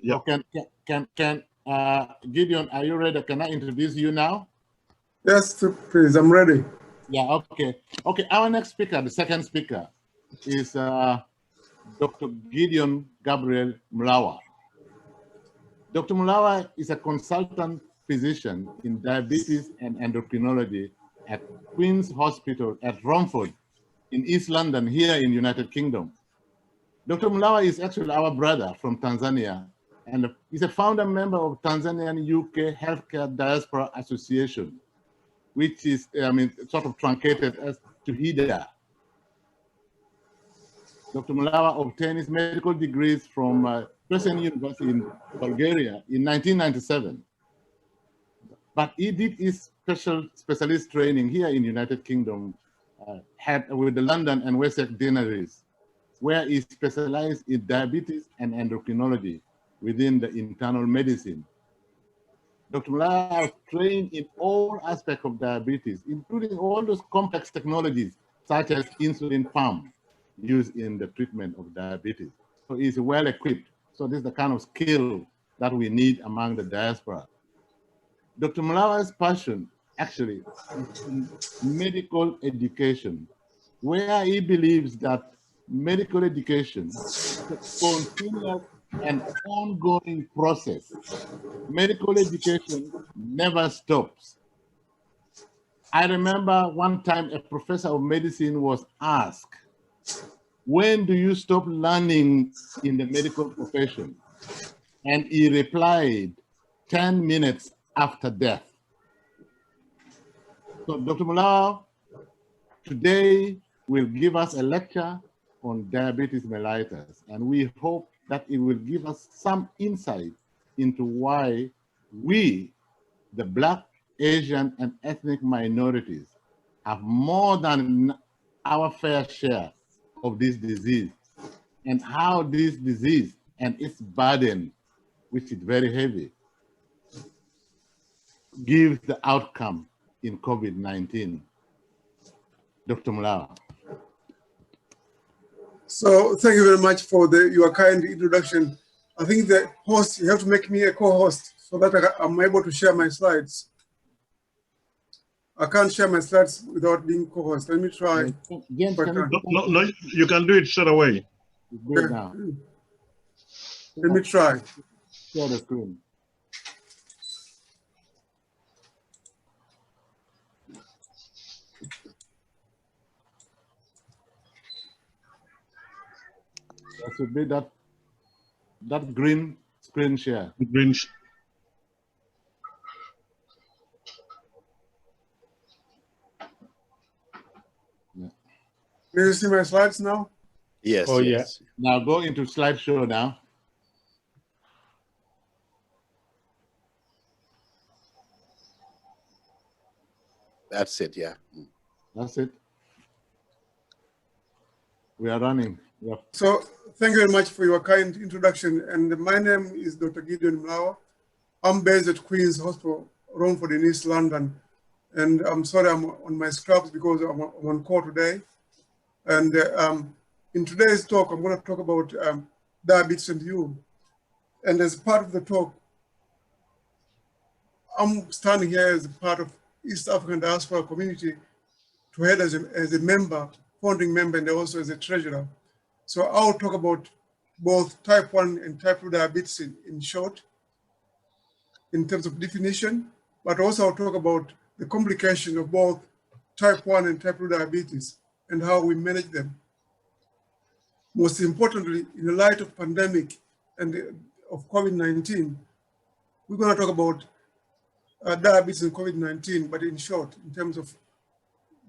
Yeah. Gideon, are you ready? Can I introduce you now? Yes, please, I'm ready. Yeah, okay. Okay, our next speaker, the second speaker, is Dr. Gideon Gabriel Malwa. Dr. Malwa is a consultant physician in diabetes and endocrinology at Queen's Hospital at Romford in East London, here in United Kingdom. Dr. Malwa is actually our brother from Tanzania, and he's a founder member of Tanzanian UK Healthcare Diaspora Association, which is, sort of truncated as TUHIDA. Dr. Malwa obtained his medical degrees from Princeton University in Bulgaria in 1997. But he did his specialist training here in the United Kingdom with the London and Wessex Deaneries, where he specialized in diabetes and endocrinology within the internal medicine. Dr. Malwa trained in all aspects of diabetes, including all those complex technologies such as insulin pump used in the treatment of diabetes. So he's well equipped. So this is the kind of skill that we need among the diaspora. Dr. Malwa's passion actually is in medical education, where he believes that medical education is a continuous and ongoing process. Medical education never stops. I remember one time a professor of medicine was asked, when do you stop learning in the medical profession? And he replied, 10 minutes after death. So Dr. Malwa today will give us a lecture on diabetes mellitus, and we hope that it will give us some insight into why we, the Black, Asian, and ethnic minorities, have more than our fair share of this disease, and how this disease and its burden, which is very heavy, gives the outcome in COVID-19. Dr. Malwa. So thank you very much for your kind introduction. I think the host, you have to make me a co-host so that I'm able to share my slides. I can't share my slides without being co-host. Let me try. James, No, you can do it straight away. Good now. Let me try. Share the screen. That should be that green screen share. Green. Yeah. Can you see my slides now? Yes. Oh, yes. yeah. Now go into slideshow now. That's it, yeah. That's it. We are running. Yep. So thank you very much for your kind introduction. And my name is Dr. Gideon Malwa. I'm based at Queen's Hospital, Romford in East London. And I'm sorry I'm on my scrubs because I'm on call today. And in today's talk, I'm going to talk about diabetes and you. And as part of the talk, I'm standing here as a part of East African diaspora community to head as a member, founding member, and also as a treasurer. So I'll talk about both type 1 and type 2 diabetes in short, in terms of definition, but also I'll talk about the complication of both type 1 and type 2 diabetes and how we manage them. Most importantly, in the light of pandemic and of COVID-19, we're going to talk about diabetes and COVID-19, but in short, in terms of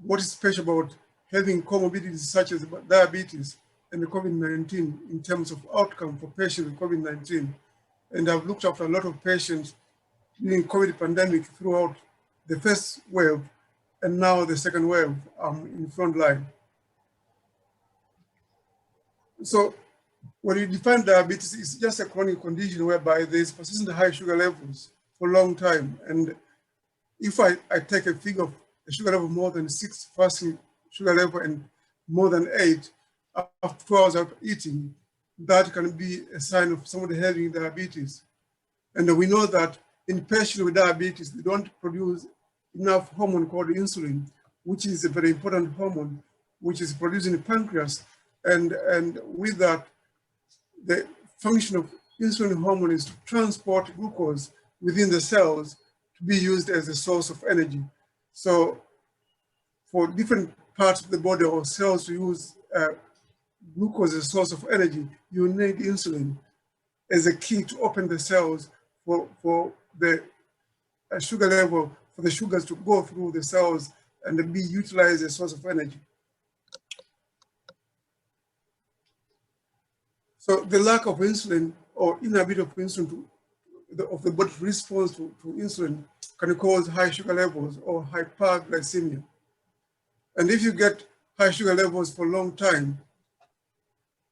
what is special about having comorbidities such as diabetes and the COVID-19 in terms of outcome for patients with COVID-19. And I've looked after a lot of patients during COVID pandemic throughout the first wave and now the second wave in front line. So when you define diabetes, it's just a chronic condition whereby there's persistent high sugar levels for a long time. And if I take a figure of a sugar level more than 6 fasting sugar level and more than 8 after 2 hours of eating, that can be a sign of somebody having diabetes. And we know that in patients with diabetes, they don't produce enough hormone called insulin, which is a very important hormone, which is produced in the pancreas. And with that, the function of insulin hormone is to transport glucose within the cells to be used as a source of energy. So for different parts of the body or cells to use glucose as a source of energy, you need insulin as a key to open the cells for the sugar level, for the sugars to go through the cells and be utilized as a source of energy. So the lack of insulin or inability of insulin of the body's response to insulin can cause high sugar levels or hyperglycemia. And if you get high sugar levels for a long time,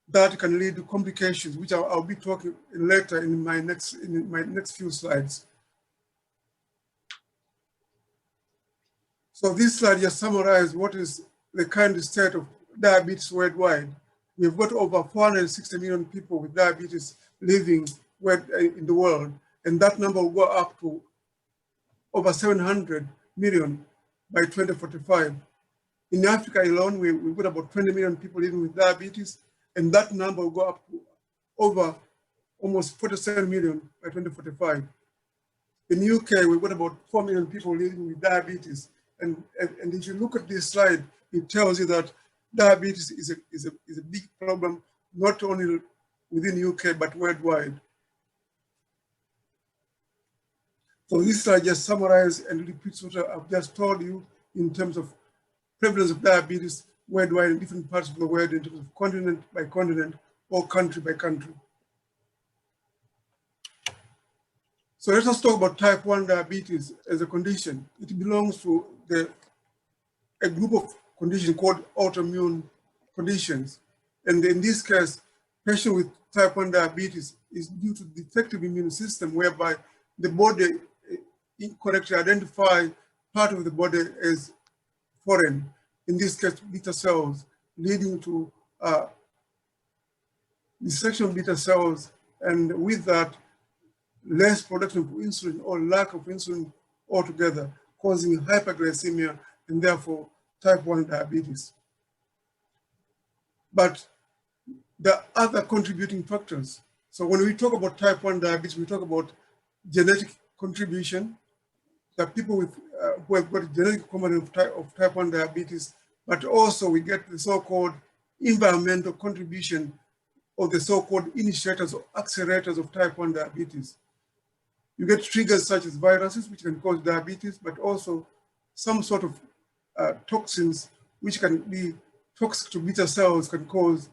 that can lead to complications, which I'll be talking later in my next few slides. So this slide just summarizes what is the current state of diabetes worldwide. We've got over 460 million people with diabetes living in the world, and that number will go up to over 700 million by 2045. In Africa alone, we've got about 20 million people living with diabetes, and that number will go up to over almost 47 million by 2045. In the UK, we've got about 4 million people living with diabetes. And if you look at this slide, it tells you that diabetes is a big problem, not only within the UK, but worldwide. So this slide just summarizes and repeats what I've just told you in terms of prevalence of diabetes worldwide in different parts of the world, in terms of continent by continent or country by country. So let us talk about type 1 diabetes as a condition. It belongs to a group of conditions called autoimmune conditions. And in this case, patient with type 1 diabetes is due to defective immune system, whereby the body incorrectly identifies part of the body as foreign, in this case, beta cells, leading to destruction of beta cells, and with that, less production of insulin or lack of insulin altogether, causing hyperglycemia and therefore type 1 diabetes. But there are other contributing factors. So when we talk about type 1 diabetes, we talk about genetic contribution, that people with who have got a genetic component of type 1 diabetes, but also we get the so-called environmental contribution of the so-called initiators or accelerators of type 1 diabetes. You get triggers such as viruses, which can cause diabetes, but also some sort of toxins, which can be toxic to beta cells, can cause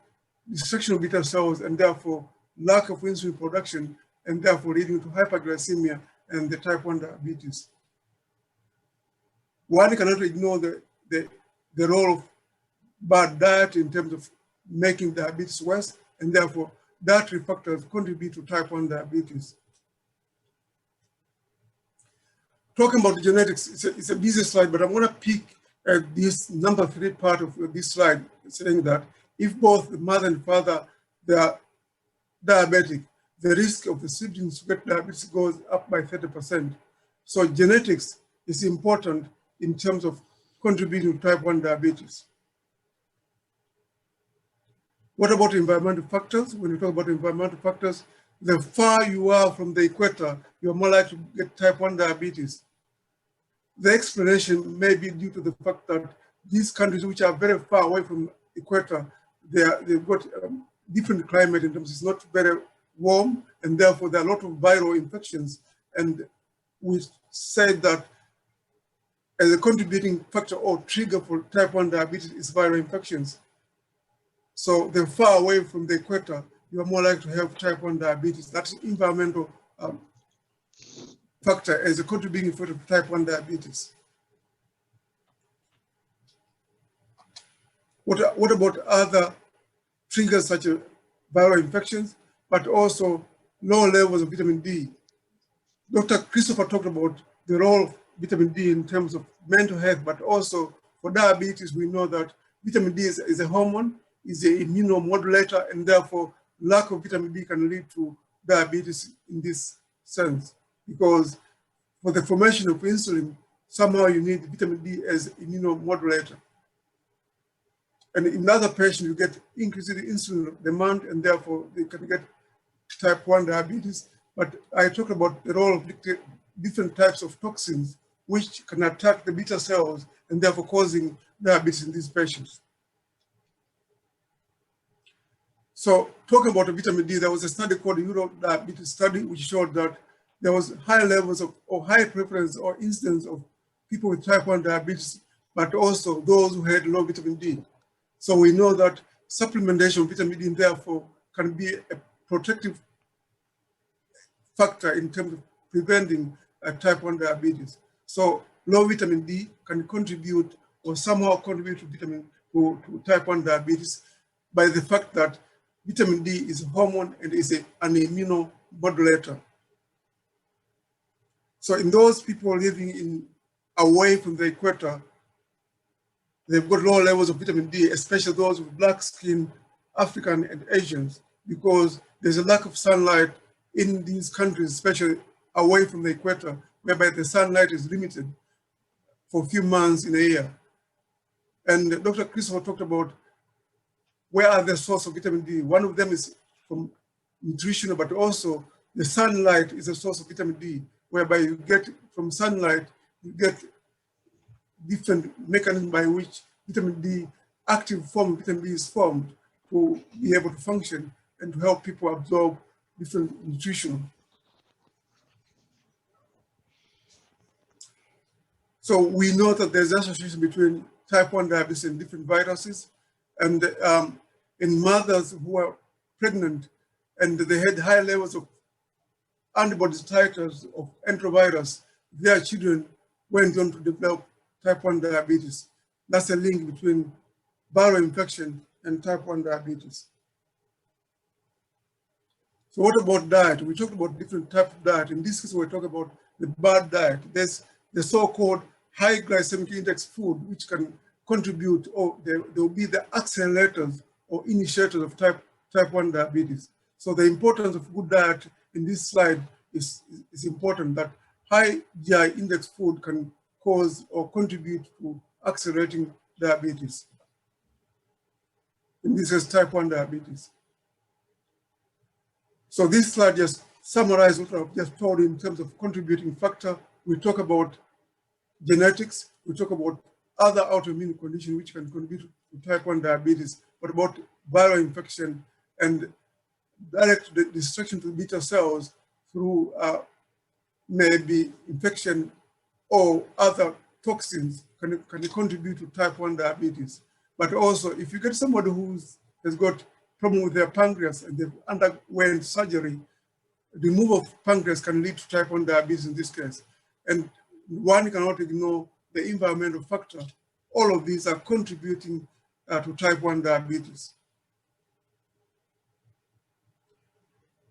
destruction of beta cells, and therefore lack of insulin production, and therefore leading to hyperglycemia and the type 1 diabetes. One cannot ignore the role of bad diet in terms of making diabetes worse, and therefore dietary factors contribute to type 1 diabetes. Talking about the genetics, it's a busy slide, but I'm going to pick this number 3 part of this slide, saying that if both the mother and father they are diabetic, the risk of the siblings to get diabetes goes up by 30%. So genetics is important in terms of contributing to type 1 diabetes. What about environmental factors? When we talk about environmental factors, the far you are from the equator, you're more likely to get type 1 diabetes. The explanation may be due to the fact that these countries which are very far away from the equator, they've got different climate in terms it's not very warm, and therefore there are a lot of viral infections. And we said that as a contributing factor or trigger for type 1 diabetes is viral infections. So the far away from the equator, you are more likely to have type 1 diabetes. That's environmental factor as a contributing factor to type 1 diabetes. What about other triggers such as viral infections, but also low levels of vitamin D? Dr. Christopher talked about the role of vitamin D in terms of mental health, but also for diabetes, we know that vitamin D is a hormone, is an immunomodulator, and therefore lack of vitamin D can lead to diabetes in this sense, because for the formation of insulin, somehow you need vitamin D as immunomodulator. And in other patients, you get increased insulin demand, and therefore they can get type 1 diabetes. But I talked about the role of different types of toxins which can attack the beta cells and therefore causing diabetes in these patients. So talking about vitamin D, there was a study called the Euro Diabetes Study, which showed that there was high levels of, or high prevalence or incidence of people with type 1 diabetes, but also those who had low vitamin D. So we know that supplementation of vitamin D, therefore, can be a protective factor in terms of preventing type 1 diabetes. So low vitamin D can contribute or somehow contribute to type 1 diabetes by the fact that vitamin D is a hormone and is an immunomodulator. So in those people living away from the equator, they've got low levels of vitamin D, especially those with black skin, African and Asians, because there's a lack of sunlight in these countries, especially away from the equator, whereby the sunlight is limited for a few months in a year. And Dr. Christopher talked about where are the source of vitamin D. One of them is from nutrition, but also the sunlight is a source of vitamin D, whereby you get from sunlight, you get different mechanisms by which vitamin D, active form of vitamin D is formed to be able to function and to help people absorb different nutrition. So we know that there's an association between type 1 diabetes and different viruses. And in mothers who are pregnant and they had high levels of antibody titers of enterovirus, their children went on to develop type 1 diabetes. That's a link between viral infection and type 1 diabetes. So what about diet? We talked about different types of diet. In this case, we're talking about the bad diet. There's the so-called high glycemic index food, which can contribute, or there will be the accelerators or initiators of type 1 diabetes. So the importance of good diet in this slide is important, that high GI index food can cause or contribute to accelerating diabetes. And this is type 1 diabetes. So this slide just summarizes what I've just told you in terms of contributing factor. We talk about genetics, we talk about other autoimmune conditions which can contribute to type 1 diabetes, but about viral infection and direct destruction to beta cells through maybe infection or other toxins can contribute to type 1 diabetes. But also, if you get somebody who has got problem with their pancreas and they've underwent surgery, the removal of pancreas can lead to type 1 diabetes in this case. And one cannot ignore the environmental factor. All of these are contributing to type 1 diabetes.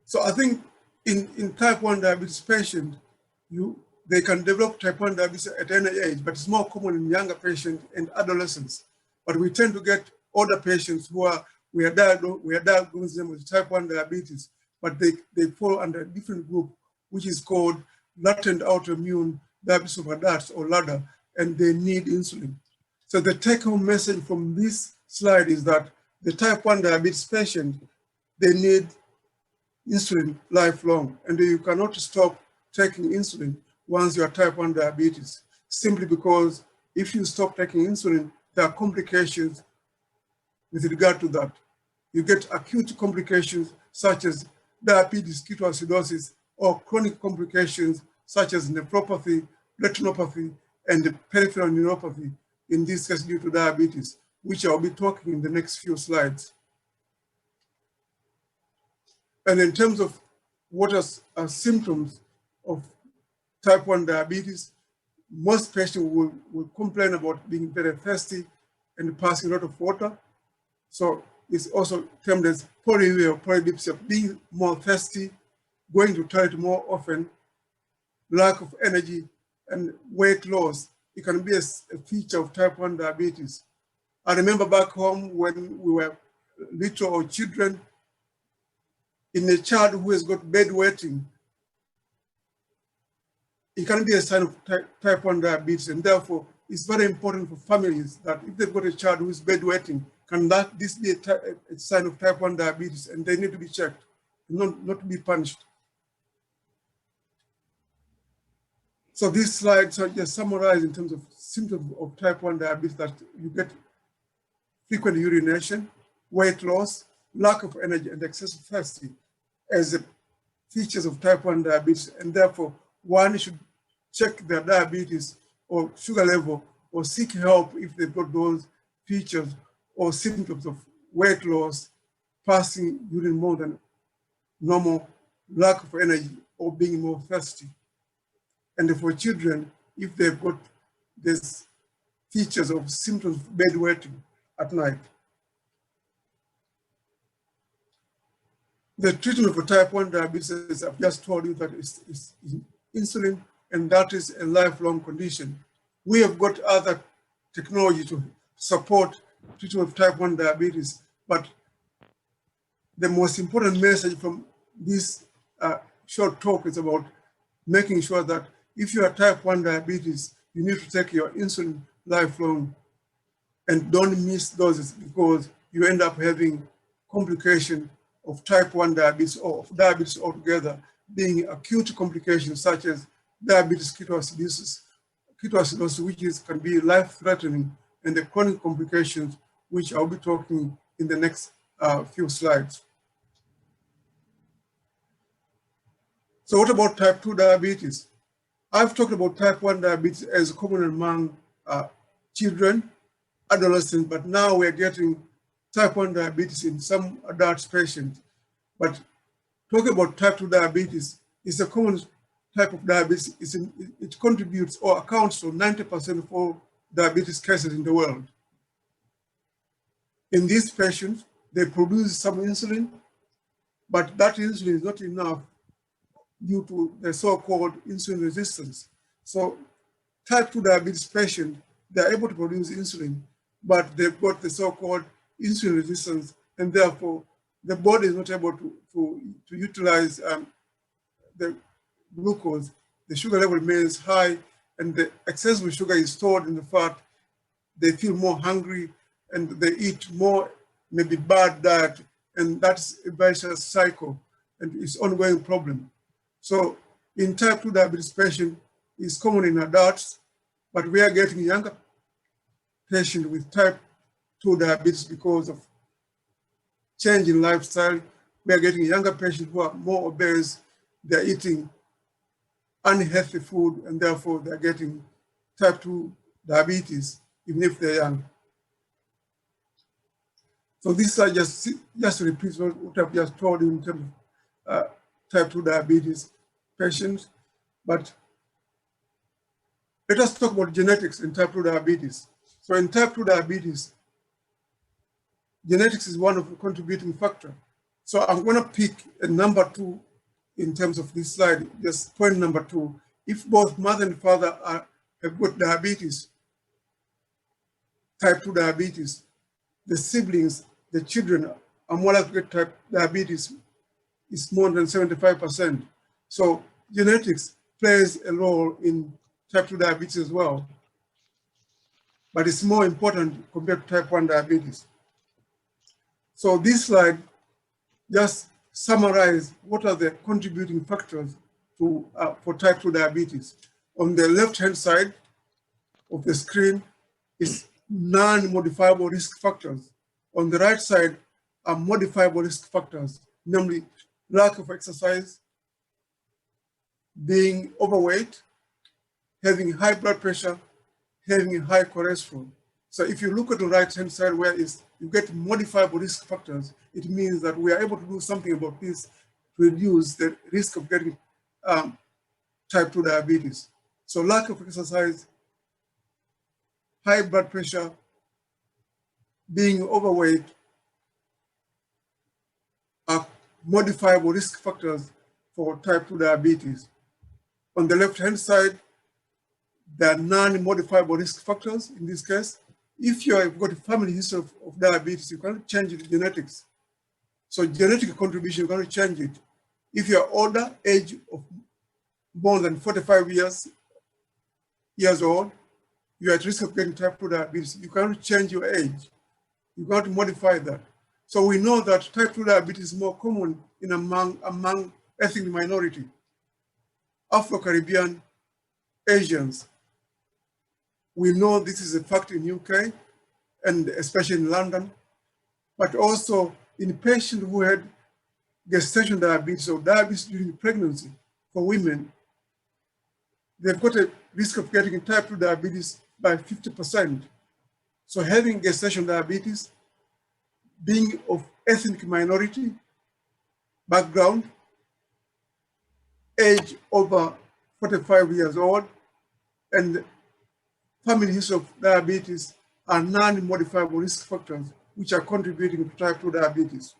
So I think in type 1 diabetes patient, they can develop type 1 diabetes at any age, but it's more common in younger patients and adolescents. But we tend to get older patients who we are diagnosing them with type 1 diabetes, but they fall under a different group, which is called latent autoimmune diabetes of adults, or LADA, and they need insulin. So the take-home message from this slide is that the type 1 diabetes patient, they need insulin lifelong, and you cannot stop taking insulin once you are type 1 diabetes, simply because if you stop taking insulin, there are complications with regard to that. You get acute complications such as diabetes, ketoacidosis, or chronic complications such as nephropathy, retinopathy, and peripheral neuropathy, in this case due to diabetes, which I'll be talking in the next few slides. And in terms of what are symptoms of type 1 diabetes, most patients will complain about being very thirsty and passing a lot of water. So it's also termed as polyuria or polydipsia, being more thirsty, going to toilet more often, lack of energy, and weight loss. It can be a feature of type 1 diabetes. I remember back home when we were little or children, in a child who has got bedwetting, it can be a sign of type 1 diabetes, and therefore it's very important for families that if they've got a child who is bedwetting, can this be a sign of type 1 diabetes, and they need to be checked, not to be punished. So these slides are just summarized in terms of symptoms of type 1 diabetes, that you get frequent urination, weight loss, lack of energy, and excessive thirsty as the features of type 1 diabetes, and therefore one should check their diabetes or sugar level or seek help if they've got those features or symptoms of weight loss, passing urine more than normal, lack of energy, or being more thirsty. And for children, if they've got these features of symptoms of bedwetting at night. The treatment for type 1 diabetes, as I've just told you, that is insulin, and that is a lifelong condition. We have got other technology to support treatment of type 1 diabetes, but the most important message from this short talk is about making sure that if you are type 1 diabetes, you need to take your insulin lifelong and don't miss doses, because you end up having complication of type 1 diabetes or of diabetes altogether, being acute complications such as diabetes ketoacidosis, which can be life-threatening, and the chronic complications, which I'll be talking in the next few slides. So what about type 2 diabetes? I've talked about type 1 diabetes as common among children, adolescents, but now we're getting type 1 diabetes in some adult patients. But talking about type 2 diabetes is a common type of diabetes. It contributes or accounts for 90% of all diabetes cases in the world. In these patients, they produce some insulin, but that insulin is not enough due to the so-called insulin resistance. So type 2 diabetes patients, they're able to produce insulin, but they've got the so-called insulin resistance, and therefore the body is not able to utilize the glucose. The sugar level remains high, and the excessive sugar is stored in the fat. They feel more hungry, and they eat more, maybe bad diet, and that's a vicious cycle, and it's an ongoing problem. So in type 2 diabetes patient, it's common in adults, but we are getting younger patients with type 2 diabetes because of change in lifestyle. We are getting younger patients who are more obese. They're eating unhealthy food, and therefore they're getting type 2 diabetes, even if they're young. So these are just to repeat what I've just told you in terms of type 2 diabetes patients. But let us talk about genetics in type 2 diabetes. So in type 2 diabetes, genetics is one of the contributing factors. So I'm going to pick a number 2 in terms of this slide, just point number 2. If both mother and father have got diabetes, type 2 diabetes, the siblings, the children are more likely to get type diabetes, is more than 75%. So genetics plays a role in type 2 diabetes as well, but it's more important compared to type 1 diabetes. So this slide just summarize what are the contributing factors to, for type 2 diabetes. On the left-hand side of the screen is non-modifiable risk factors. On the right side are modifiable risk factors, namely lack of exercise, being overweight, having high blood pressure, having high cholesterol. So if you look at the right-hand side where you get modifiable risk factors, it means that we are able to do something about this to reduce the risk of getting type 2 diabetes. So lack of exercise, high blood pressure, being overweight are modifiable risk factors for type 2 diabetes. On the left-hand side, there are non-modifiable risk factors in this case. If you have got a family history of diabetes, you cannot change the genetics. So genetic contribution, you're going to change it. If you're older, age of more than 45 years old, you're at risk of getting type 2 diabetes. You cannot change your age. You got to modify that. So we know that type 2 diabetes is more common in among ethnic minority, Afro-Caribbean, Asians. We know this is a fact in UK and especially in London, but also in patients who had gestational diabetes or diabetes during pregnancy for women, they've got a risk of getting type 2 diabetes by 50%. So having gestational diabetes, being of ethnic minority background, age over 45 years old, and family history of diabetes are non-modifiable risk factors which are contributing to type 2 diabetes.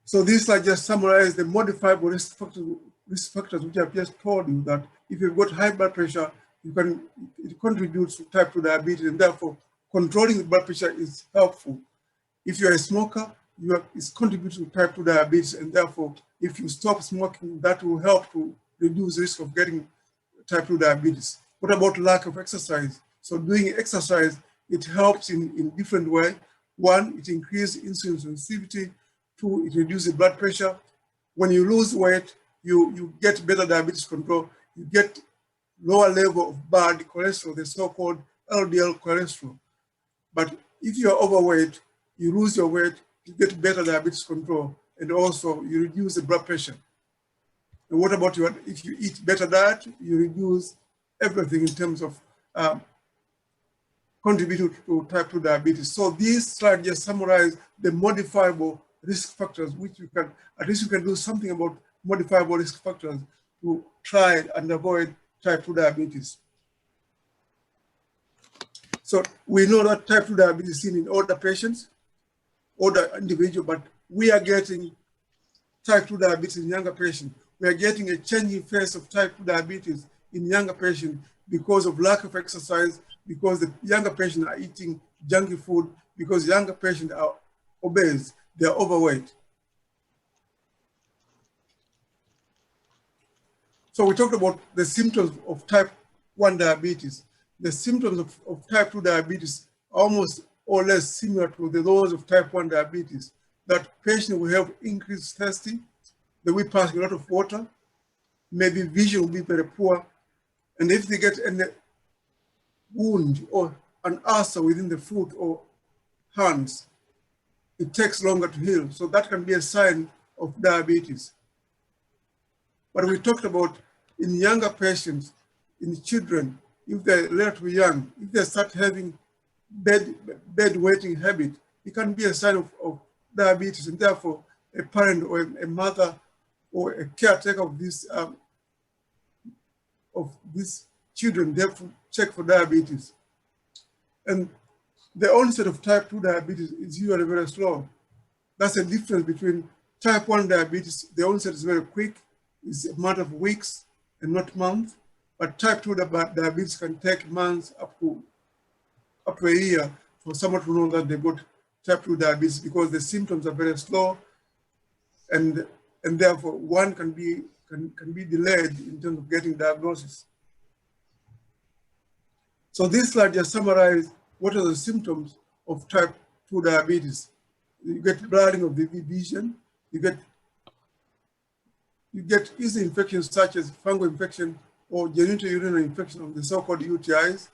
So these are just summarize the modifiable risk factors which I've just told you that if you've got high blood pressure, it contributes to type 2 diabetes, and therefore controlling the blood pressure is helpful. If you're a smoker, it's contributing to type 2 diabetes, and therefore if you stop smoking, that will help to reduce the risk of getting type 2 diabetes. What about lack of exercise? So doing exercise, it helps in different ways. One, it increases insulin sensitivity. Two, it reduces blood pressure. When you lose weight, you get better diabetes control. You get lower level of bad cholesterol, the so-called LDL cholesterol. But if you're overweight, you lose your weight, you get better diabetes control, and also you reduce the blood pressure. And what about if you eat better diet, you reduce everything in terms of contributing to type 2 diabetes. So these slides just summarize the modifiable risk factors, which at least you can do something about modifiable risk factors to try and avoid type 2 diabetes. So we know that type 2 diabetes is seen in older patients, older individuals, but we are getting type 2 diabetes in younger patients. We are getting a changing face of type 2 diabetes in younger patients because of lack of exercise, because the younger patients are eating junky food, because younger patients are obese, they are overweight. So we talked about the symptoms of type 1 diabetes. The symptoms of type 2 diabetes are almost or less similar to those of type 1 diabetes. That patient will have increased thirsty, they will pass a lot of water, maybe vision will be very poor, and if they get any wound or an ulcer within the foot or hands, it takes longer to heal. So that can be a sign of diabetes. But we talked about in younger patients, in children, if they're relatively young, if they start having bed-waiting habit, it can be a sign of diabetes, and therefore a parent or a mother or a caretaker of these children, they have to check for diabetes. And the onset of type 2 diabetes is usually very slow. That's the difference between type 1 diabetes. The onset is very quick. It's a matter of weeks and not months. But type 2 diabetes can take months up to a year for someone to know that they've got type 2 diabetes, because the symptoms are very slow, and therefore one can be delayed in terms of getting diagnosis. So this slide just summarizes what are the symptoms of type 2 diabetes. You get blurring of the vision, you get easy infections such as fungal infection or genitourinary infection of the so-called UTIs,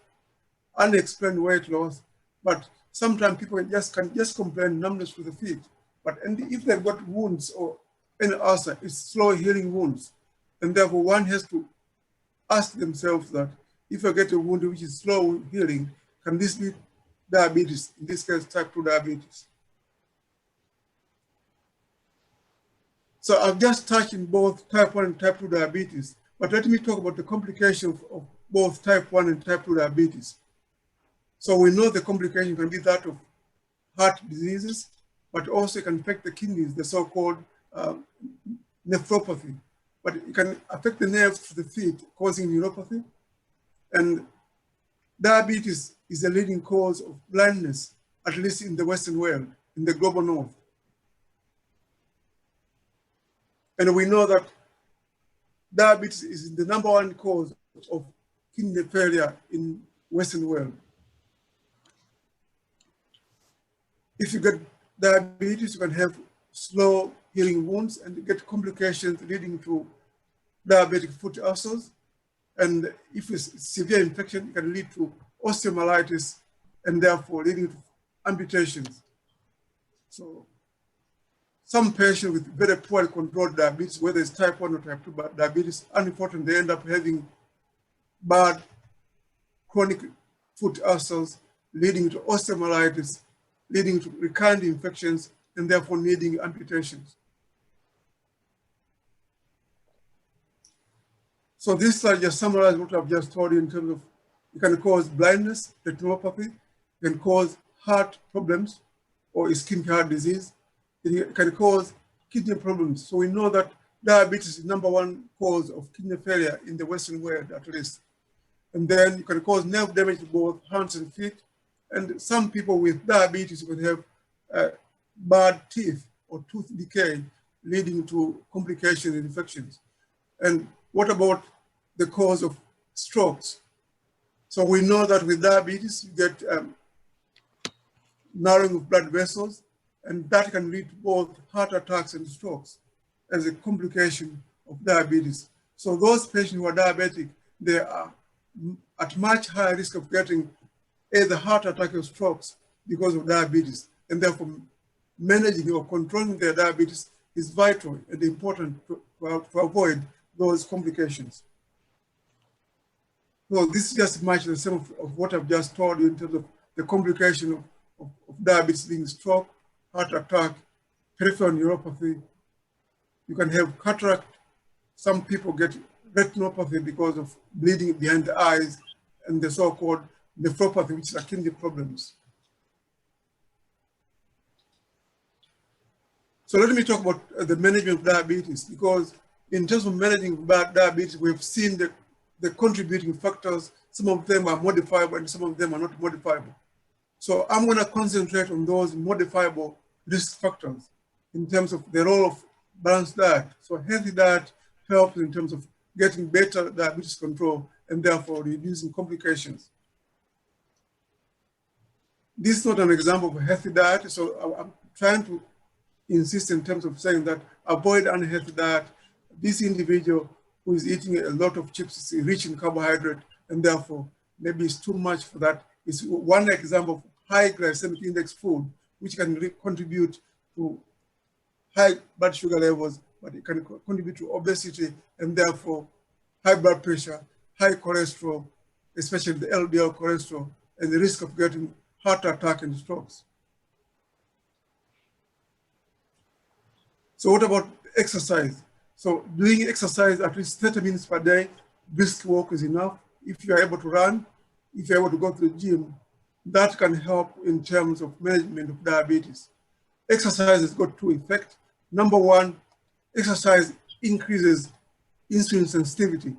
unexplained weight loss, but sometimes people can just complain numbness to the feet. But if they've got wounds or any ulcer, it's slow healing wounds. And therefore one has to ask themselves that if I get a wound which is slow healing, can this be diabetes, in this case type 2 diabetes? So I've just touched in both type 1 and type 2 diabetes, but let me talk about the complications of both type 1 and type 2 diabetes. So we know the complication can be that of heart diseases, but also it can affect the kidneys, the so-called nephropathy. But it can affect the nerves to the feet, causing neuropathy. And diabetes is the leading cause of blindness at least in the Western world, in the global north. And we know that diabetes is the #1 cause of kidney failure in Western world. If you get diabetes, you can have slow healing wounds and get complications leading to diabetic foot ulcers. And if it's severe infection, it can lead to osteomyelitis and therefore leading to amputations. So some patients with very poorly controlled diabetes, whether it's type 1 or type 2 diabetes, unfortunately, they end up having bad chronic foot ulcers, leading to osteomyelitis, leading to recurrent infections, and therefore needing amputations. So this slide just summarizes what I've just told you in terms of it can cause blindness, retinopathy, it can cause heart problems or ischemic heart disease. It can cause kidney problems. So we know that diabetes is the #1 cause of kidney failure in the Western world, at least. And then it can cause nerve damage to both hands and feet. And some people with diabetes can have bad teeth or tooth decay, leading to complications and infections. And what about the cause of strokes? So we know that with diabetes, you get narrowing of blood vessels, and that can lead to both heart attacks and strokes as a complication of diabetes. So those patients who are diabetic, they are at much higher risk of getting either heart attack or strokes because of diabetes. And therefore, managing or controlling their diabetes is vital and important to avoid those complications. So this is just much the same of what I've just told you in terms of the complication of diabetes being stroke, heart attack, peripheral neuropathy. You can have cataract. Some people get retinopathy because of bleeding behind the eyes, and the so-called nephropathy, which is kidney problems. So let me talk about the management of diabetes, because in terms of managing diabetes, we've seen the contributing factors. Some of them are modifiable and some of them are not modifiable. So I'm going to concentrate on those modifiable risk factors in terms of the role of balanced diet. So healthy diet helps in terms of getting better diabetes control and therefore reducing complications. This is not an example of a healthy diet, so I'm trying to insist in terms of saying that avoid unhealthy diet. This individual who is eating a lot of chips is rich in carbohydrate, and therefore maybe it's too much for that. It's one example of high glycemic index food, which can contribute to high blood sugar levels, but it can contribute to obesity and therefore high blood pressure, high cholesterol, especially the LDL cholesterol, and the risk of getting heart attack and strokes. So what about exercise? So doing exercise at least 30 minutes per day, brisk walk is enough. If you're able to run, if you're able to go to the gym, that can help in terms of management of diabetes. Exercise has got two effects. Number one, exercise increases insulin sensitivity.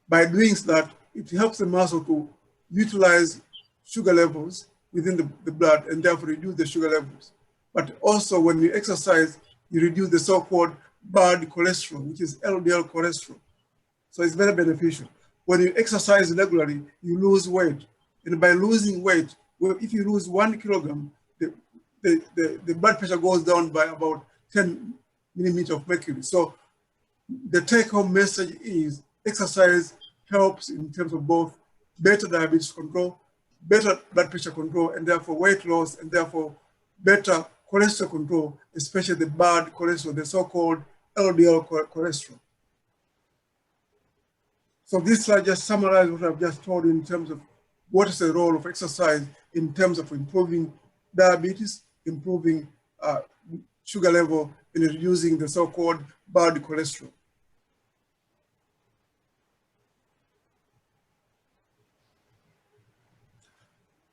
By doing that, it helps the muscle to utilize sugar levels within the blood and therefore reduce the sugar levels. But also when you exercise, you reduce the so-called bad cholesterol, which is LDL cholesterol. So it's very beneficial. When you exercise regularly, you lose weight. And by losing weight, well, if you lose 1 kilogram, the blood pressure goes down by about 10 millimeters of mercury. So the take-home message is exercise helps in terms of both better diabetes control, better blood pressure control, and therefore weight loss, and therefore better cholesterol control, especially the bad cholesterol, the so-called LDL cholesterol. So this slide just summarizes what I've just told you in terms of what is the role of exercise in terms of improving diabetes, improving sugar level, and reducing the so-called bad cholesterol.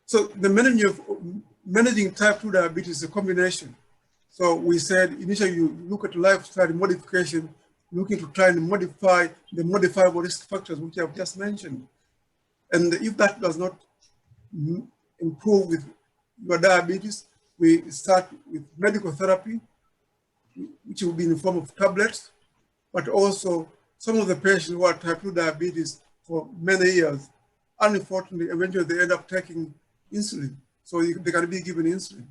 So the managing type 2 diabetes is a combination. So we said initially you look at lifestyle modification, looking to try and modify the modifiable risk factors, which I've just mentioned. And if that does not improve with your diabetes, we start with medical therapy, which will be in the form of tablets, but also some of the patients who are type 2 diabetes for many years, unfortunately, eventually they end up taking insulin. So they can be given insulin.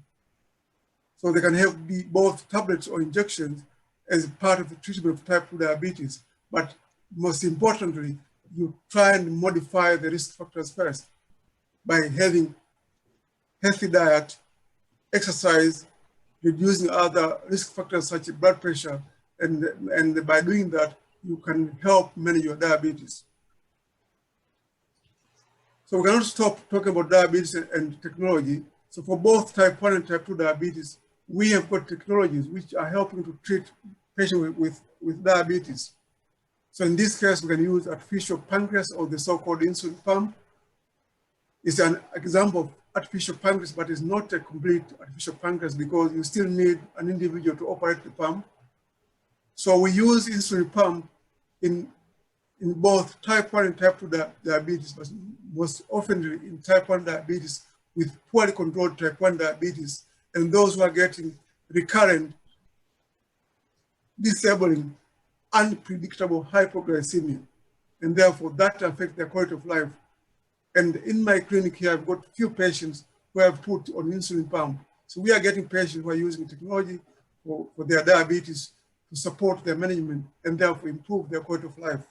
So they can have be both tablets or injections as part of the treatment of type 2 diabetes. But most importantly, you try and modify the risk factors first by having healthy diet, exercise, reducing other risk factors such as blood pressure, and by doing that, you can help manage your diabetes. So we cannot stop talking about diabetes and technology. So for both type 1 and type 2 diabetes, we have got technologies which are helping to treat patients with diabetes. So in this case, we can use artificial pancreas or the so-called insulin pump. It's an example of artificial pancreas, but it's not a complete artificial pancreas because you still need an individual to operate the pump. So we use insulin pump in both type 1 and type 2 diabetes, but most often in type 1 diabetes with poorly controlled type 1 diabetes and those who are getting recurrent, disabling, unpredictable hypoglycemia. And therefore that affects their quality of life. And in my clinic here, I've got a few patients who have put on insulin pump. So we are getting patients who are using technology for their diabetes to support their management and therefore improve their quality of life.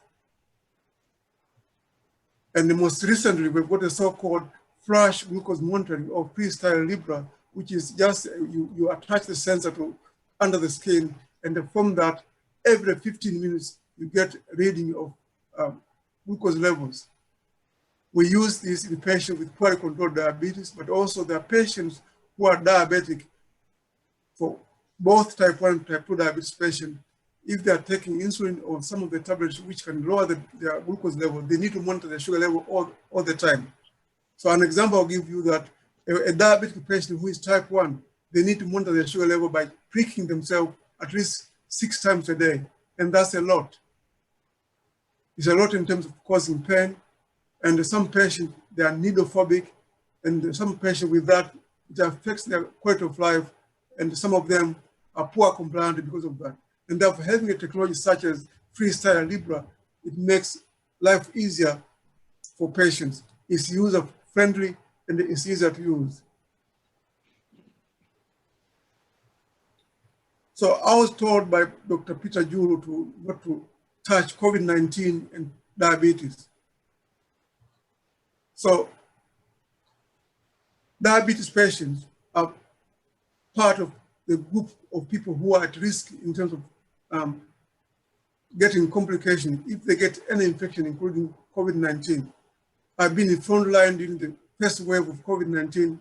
And the most recently, we've got a so-called flash glucose monitoring or freestyle Libra, which is just, you attach the sensor to under the skin, and from that, every 15 minutes, you get a reading of glucose levels. We use this in patients with poorly controlled diabetes, but also there are patients who are diabetic. For both type 1 and type 2 diabetes patients, if they are taking insulin or some of the tablets which can lower their glucose level, they need to monitor their sugar level all the time. So an example I'll give you that a diabetic patient who is type 1, they need to monitor their sugar level by pricking themselves at least 6 times a day. And that's a lot. It's a lot in terms of causing pain. And some patients, they are needlephobic. And some patients with that, it affects their quality of life. And some of them are poor compliant because of that. And therefore, having a technology such as Freestyle Libra, it makes life easier for patients. It's user-friendly and it's easier to use. So I was told by Dr. Peter Julu not to touch COVID-19 and diabetes. So diabetes patients are part of the group of people who are at risk in terms of getting complications if they get any infection, including COVID-19. I've been in front line during the first wave of COVID-19,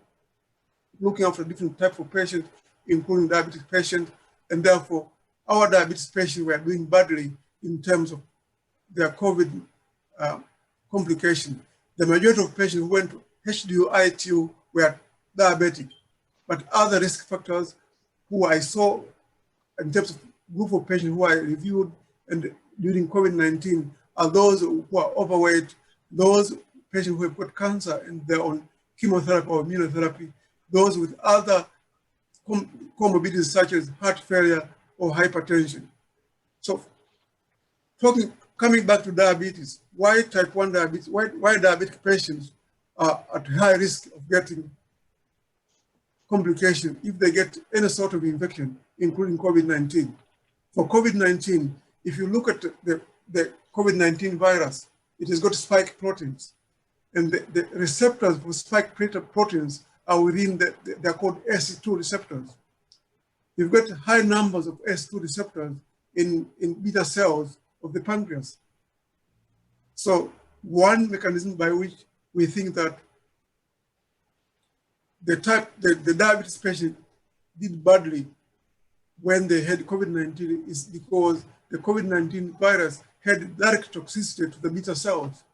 looking after different types of patients, including diabetic patients, and therefore our diabetes patients were doing badly in terms of their COVID complication. The majority of patients who went to HDU, ITU were diabetic, but other risk factors who I saw in terms of group of patients who I reviewed and during COVID-19 are those who are overweight, those patients who have got cancer and they're on chemotherapy or immunotherapy, those with other comorbidities such as heart failure or hypertension. So coming back to diabetes, why type 1 diabetes, why diabetic patients are at high risk of getting complications if they get any sort of infection, including COVID-19. For COVID-19, if you look at the COVID-19 virus, it has got spike proteins. And the receptors for spike proteins are within, they're called S2 receptors. You've got high numbers of S2 receptors in beta cells of the pancreas. So one mechanism by which we think that the diabetes patient did badly when they had COVID-19 is because the COVID-19 virus had direct toxicity to the beta cells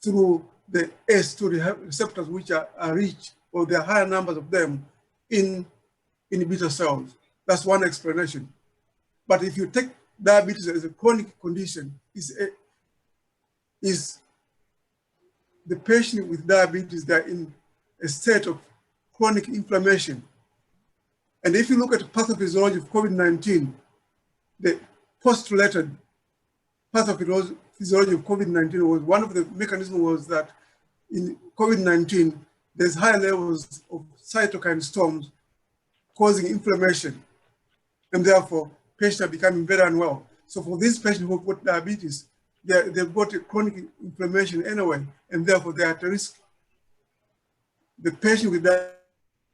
through the S2 receptors, which are rich, or there are higher numbers of them in beta cells. That's one explanation. But if you take diabetes as a chronic condition, is the patient with diabetes, they're in a state of chronic inflammation. And if you look at the pathophysiology of COVID-19, the postulated pathophysiology of COVID-19 was one of the mechanisms was that in COVID-19, there's high levels of cytokine storms causing inflammation. And therefore, patients are becoming very unwell. So for these patients who have got diabetes, they've got a chronic inflammation anyway, and therefore they are at risk. The patient with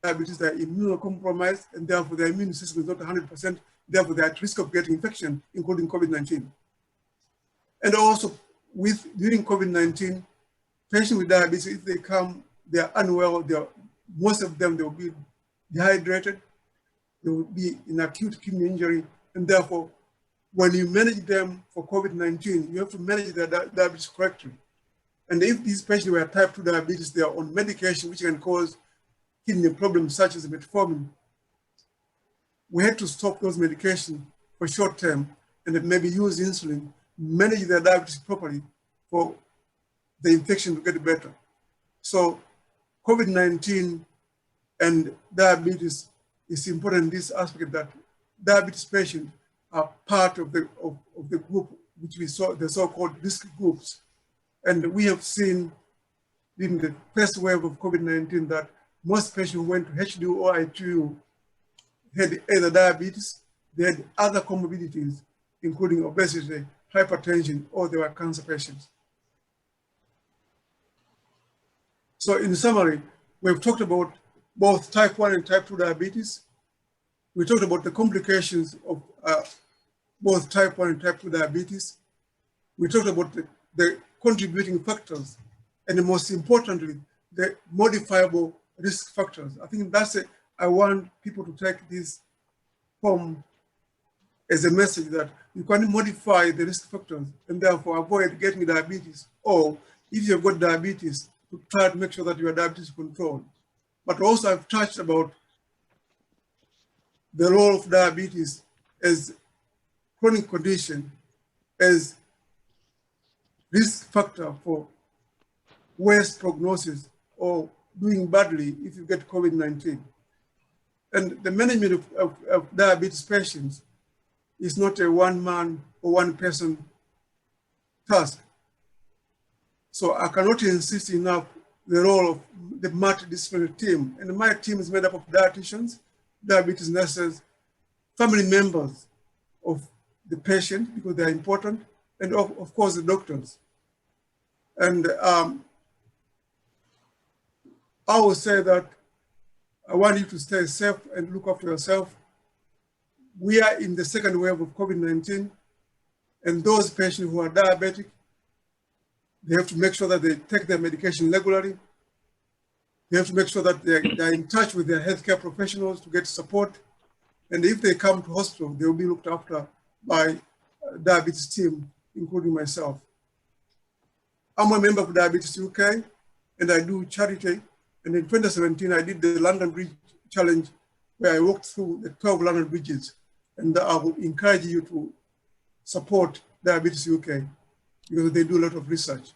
diabetes are immunocompromised, and therefore their immune system is not 100%, therefore they're at risk of getting infection, including COVID-19. And also, during COVID-19, patients with diabetes, if they come, they're unwell, most of them, they will be dehydrated, they will be in acute kidney injury, and therefore, when you manage them for COVID-19, you have to manage their diabetes correctly. And if these patients were type 2 diabetes, they are on medication which can cause kidney problems such as metformin. We had to stop those medications for short term and then maybe use insulin, manage their diabetes properly for the infection to get better. So COVID-19 and diabetes is important in this aspect that diabetes patients are part of the group which we saw, the so-called risk groups. And we have seen in the first wave of COVID-19 that most patients who went to HDU or ITU had either diabetes, they had other comorbidities, including obesity, hypertension, or they were cancer patients. So in summary, we've talked about both type 1 and type 2 diabetes. We talked about the complications of both type 1 and type 2 diabetes. We talked about the contributing factors, and most importantly, the modifiable risk factors. I think that's it. I want people to take this home as a message that you can modify the risk factors and therefore avoid getting diabetes, or if you've got diabetes, to try to make sure that your diabetes is controlled. But also I've touched about the role of diabetes as chronic condition, as risk factor for worse prognosis or doing badly if you get COVID-19. And the management of diabetes patients is not a one-man or one-person task. So I cannot insist enough the role of the multidisciplinary team. And my team is made up of dietitians, diabetes nurses, family members of the patient, because they are important, and of course the doctors. And I will say that I want you to stay safe and look after yourself. We are in the second wave of COVID-19, and those patients who are diabetic, they have to make sure that they take their medication regularly. They have to make sure that they're in touch with their healthcare professionals to get support. And if they come to hospital, they will be looked after by a diabetes team, including myself. I'm a member of Diabetes UK, and I do charity. And in 2017, I did the London Bridge Challenge, where I walked through the 12 London bridges. And I will encourage you to support Diabetes UK, because they do a lot of research.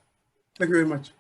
Thank you very much.